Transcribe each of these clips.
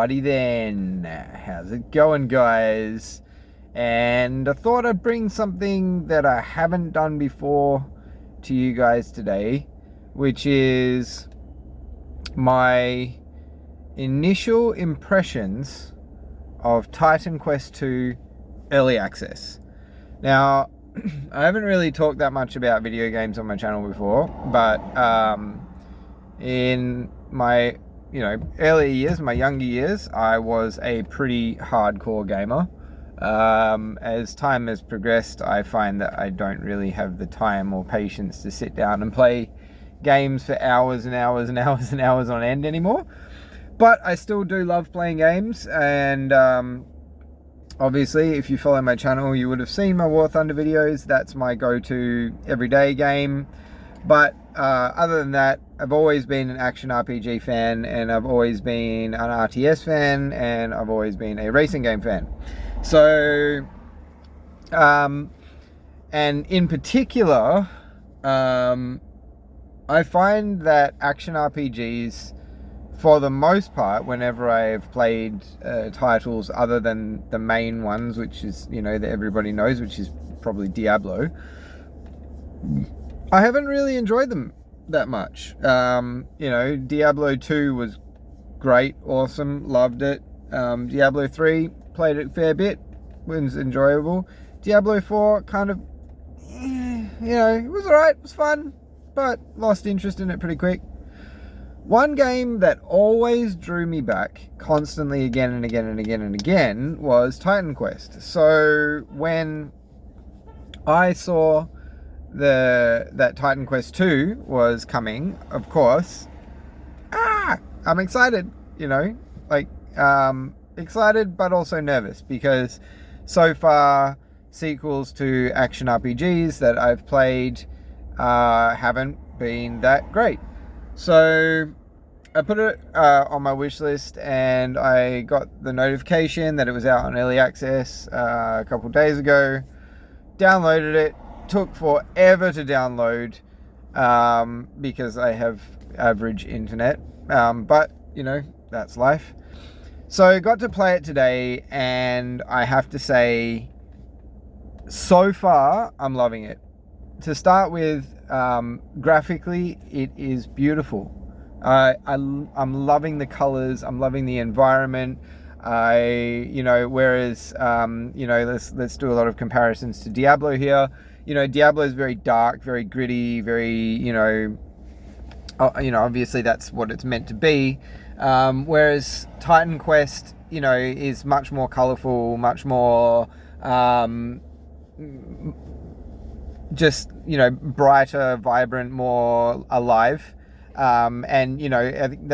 Alrighty then, how's it going, guys? And I thought I'd bring something that I haven't done before to you guys today, which is my initial impressions of Titan Quest 2 Early Access. Now, I haven't really talked that much about video games on my channel before, but in my early years, my younger years, I was a pretty hardcore gamer. As time has progressed, I find that I don't really have the time or patience to sit down and play games for hours and hours and hours and hours on end anymore. But I still do love playing games, and obviously, if you follow my channel, you would have seen my War Thunder videos. That's my go-to everyday game. But other than that, I've always been an action RPG fan, and I've always been an RTS fan, and I've always been a racing game fan. So, and in particular, I find that action RPGs, for the most part, whenever I've played titles other than the main ones, which is, that everybody knows, which is probably Diablo, I haven't really enjoyed them that much. Diablo 2 was great, awesome, loved it. Diablo 3, played it a fair bit, was enjoyable. Diablo 4, kind of, it was alright, it was fun, but lost interest in it pretty quick. One game that always drew me back constantly again and again and again and again was Titan Quest. So when I saw that Titan Quest 2 was coming, of course, I'm excited, excited but also nervous, because so far sequels to action RPGs that I've played haven't been that great. So I put it on my wish list, and I got the notification that it was out on early access a couple of days ago. Downloaded it. Took forever to download because I have average internet, but that's life. So got to play it today, and I have to say, so far I'm loving it. To start with, graphically it is beautiful. I'm loving the colors, I'm loving the environment. Whereas let's do a lot of comparisons to Diablo here. Diablo is very dark, very gritty, very, obviously that's what it's meant to be. Whereas Titan Quest, is much more colorful, much more, brighter, vibrant, more alive. I think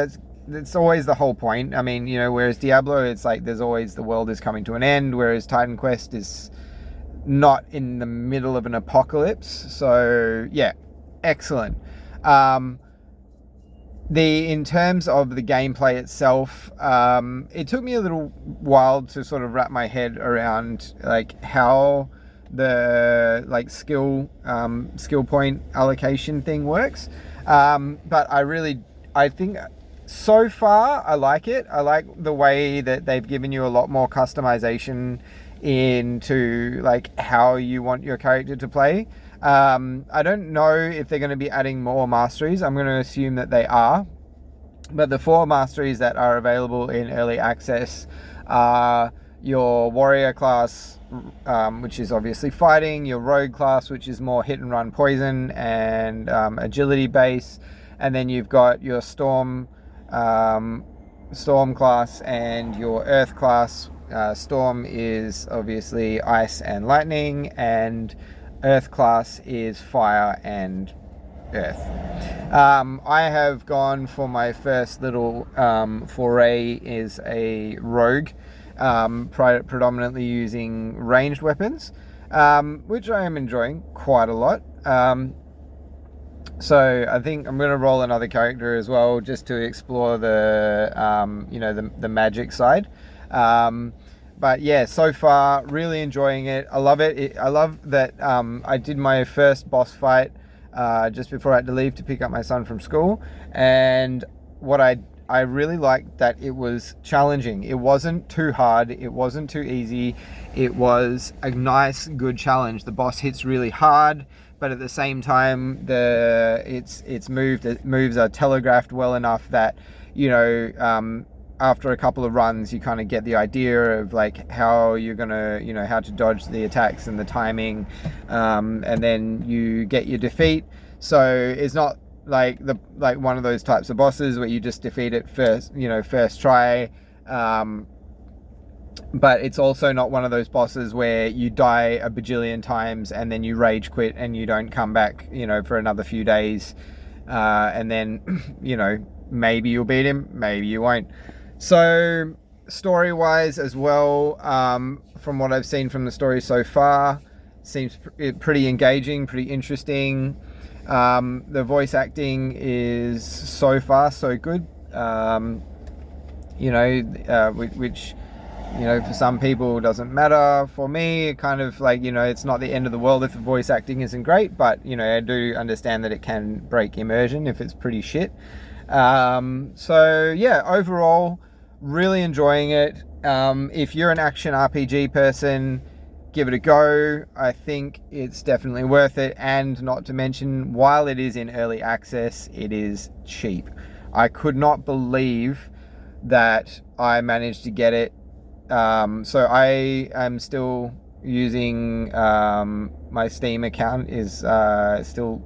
that's always the whole point. I mean, whereas Diablo, it's like there's always the world is coming to an end, whereas Titan Quest is not in the middle of an apocalypse. So yeah, excellent. In terms of the gameplay itself, it took me a little while to sort of wrap my head around how the skill point allocation thing works. But I think so far I like it. I like the way that they've given you a lot more customization into how you want your character to play. I don't know if they're going to be adding more masteries. I'm going to assume that they are, but the 4 masteries that are available in early access are your warrior class, which is obviously fighting, your rogue class, which is more hit and run poison and agility base, and then you've got your storm class and your earth class. Storm is obviously ice and lightning, and earth class is fire and earth. I have gone for my first little foray is a rogue, predominantly using ranged weapons, which I am enjoying quite a lot. So I think I'm going to roll another character as well, just to explore the magic side. But yeah, so far really enjoying it. I love it. I love that I did my first boss fight just before I had to leave to pick up my son from school, and what I I really liked that it was challenging. It wasn't too hard. It wasn't too easy. It was a nice, good challenge. The boss hits really hard, but at the same time, its moves are telegraphed well enough that, you know, after a couple of runs, you kind of get the idea of like how you're gonna, you know, how to dodge the attacks and the timing, and then you get your defeat. So it's not like one of those types of bosses where you just defeat it first try. But it's also not one of those bosses where you die a bajillion times and then you rage quit and you don't come back, you know, for another few days, and then, you know, maybe you'll beat him, maybe you won't. So story-wise as well, from what I've seen from the story so far, seems pretty engaging, pretty interesting. The voice acting is so far so good, which, you know, for some people doesn't matter. For me, it kind of like, you know, it's not the end of the world if the voice acting isn't great, but, you know, I do understand that it can break immersion if it's pretty shit. So yeah, overall, really enjoying it. If you're an action RPG person, give it a go. I think it's definitely worth it, and not to mention, while it is in early access, it is cheap. I could not believe that I managed to get it. So I am still using, my Steam account is still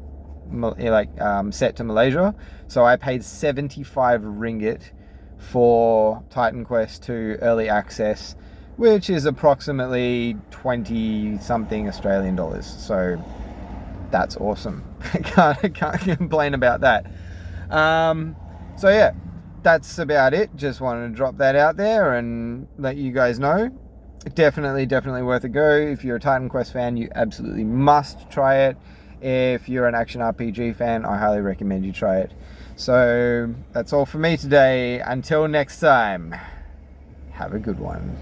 set to Malaysia, so I paid 75 ringgit for Titan Quest 2 early access, which is approximately 20 something Australian dollars. So that's awesome. can't complain about that. So yeah, that's about it. Just wanted to drop that out there and let you guys know. Definitely worth a go. If you're a Titan Quest fan, you absolutely must try it. If you're an action RPG fan, I highly recommend you try it. So that's all for me today. Until next time, have a good one.